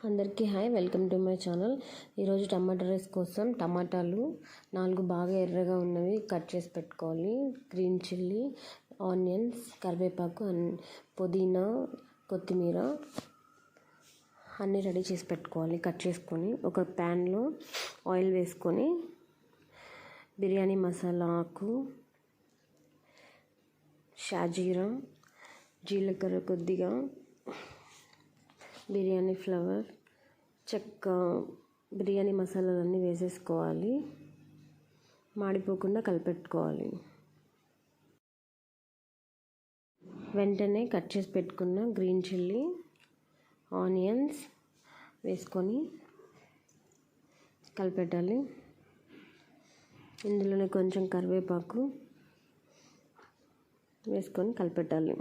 అందరికీ hi, welcome to my channel. ఈరోజు టమాటా rice కోసం టమాటాలు 4 బాగా ఎర్రగా ఉన్నవి కట్ చేసి పెట్టుకోవాలి. గ్రీన్ చిల్లీ, ఆనియన్స్, కరివేపాకు, పుదీనా, కొత్తిమీర అన్నీ రెడీ చేసి పెట్టుకోవాలి. కట్ చేసుకొని ఒక ప్యాన్లో ఆయిల్ వేసుకొని బిర్యానీ మసాలా ఆకు, షాజీరా, జీలకర్ర కొద్దిగా, బిర్యానీ ఫ్లవర్, చెక్క, బిర్యానీ మసాలాలన్నీ వేసేసుకోవాలి. మాడిపోకుండా కలిపెట్టుకోవాలి. వెంటనే కట్ చేసి పెట్టుకున్న గ్రీన్ చిల్లీ, ఆనియన్స్ వేసుకొని కలిపెట్టాలి. ఇందులోనే కొంచెం కరివేపాకు వేసుకొని కలిపెట్టాలి.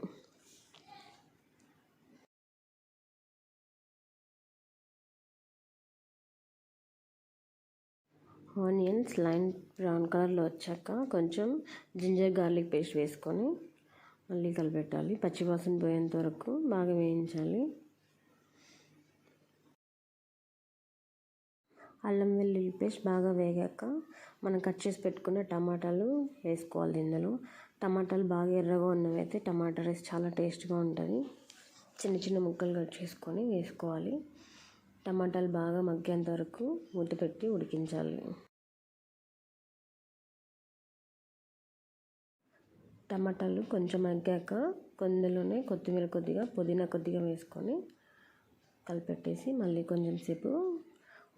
ఆనియన్స్ లైట్ బ్రౌన్ కలర్లో వచ్చాక కొంచెం జింజర్ గార్లిక్ పేస్ట్ వేసుకొని మళ్ళీ కలిపెట్టాలి. పచ్చివాసన పోయేంత వరకు బాగా వేయించాలి. అల్లం వెల్లుల్లి పేస్ట్ బాగా వేగాక మనం కట్ చేసి పెట్టుకున్న టమాటాలు వేసుకోవాలి. ఇందులో టమాటాలు బాగా ఎర్రగా ఉన్నవైతే టమాటా రైస్ చాలా టేస్ట్గా ఉంటుంది. చిన్న చిన్న ముక్కలు కట్ చేసుకొని వేసుకోవాలి. టమాటాలు బాగా మగ్గేంత వరకు మూత పెట్టి ఉడికించాలి. టమాటాలు కొంచెం మగ్గాక కొందులోనే కొత్తిమీర కొద్దిగా, పుదీనా కొద్దిగా వేసుకొని కలిపెట్టేసి మళ్ళీ కొంచెం సేపు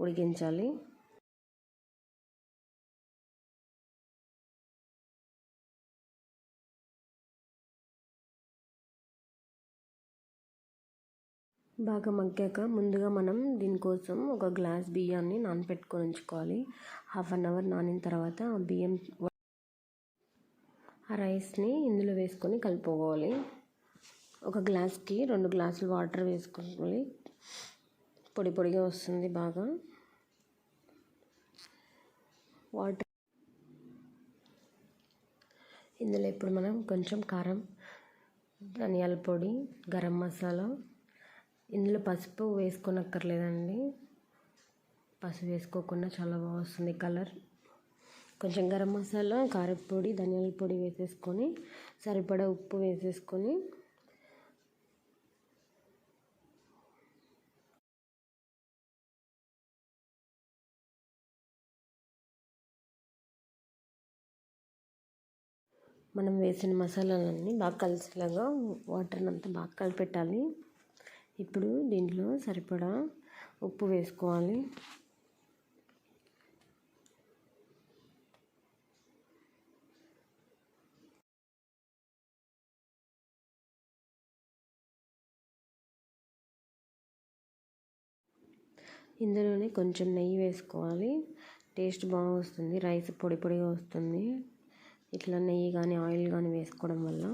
ఉడికించాలి. బాగా మగ్గాక ముందుగా మనం దీనికోసం ఒక గ్లాస్ బియ్యాన్ని నానపెట్టుకొని ఉంచుకోవాలి. 1/2 అవర్ నానిన తర్వాత ఆ బియ్యం ఆ రైస్ని ఇందులో వేసుకొని కలుపుకోవాలి. ఒక గ్లాస్కి 2 గ్లాసులు వాటర్ వేసుకోవాలి. పొడి పొడిగా వస్తుంది బాగా. వాటర్ ఇందులో ఇప్పుడు మనం కొంచెం కారం, ధనియాల పొడి, గరం మసాలా, ఇందులో పసుపు వేసుకోనక్కర్లేదండి. పసుపు వేసుకోకుండా చాలా బాగా వస్తుంది కలర్. కొంచెం గరం మసాలా, కారపొడి, ధనియాల పొడి వేసేసుకొని సరిపడా ఉప్పు వేసేసుకొని మనం వేసిన మసాలాలన్నీ బాగా కలిసేలాగా వాటర్ని అంతా బాగా కలిపెట్టాలి. ఇప్పుడు దీంట్లో సరిపడా ఉప్పు వేసుకోవాలి. ఇందులోనే కొంచెం నెయ్యి వేసుకోవాలి. టేస్ట్ బాగా వస్తుంది. రైస్ పొడి పొడిగా వస్తుంది ఇట్లా నెయ్యి కానీ ఆయిల్ కానీ వేసుకోవడం వల్ల.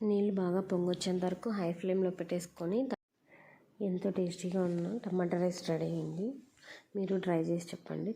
నీళ్ళు బాగా పొంగొచ్చేంత వరకు హై ఫ్లేమ్లో పెట్టేసుకొని ఎంతో టేస్టీగా ఉన్న టమాటా రైస్ రెడీ అయింది. మీరు ట్రై చేసి చెప్పండి.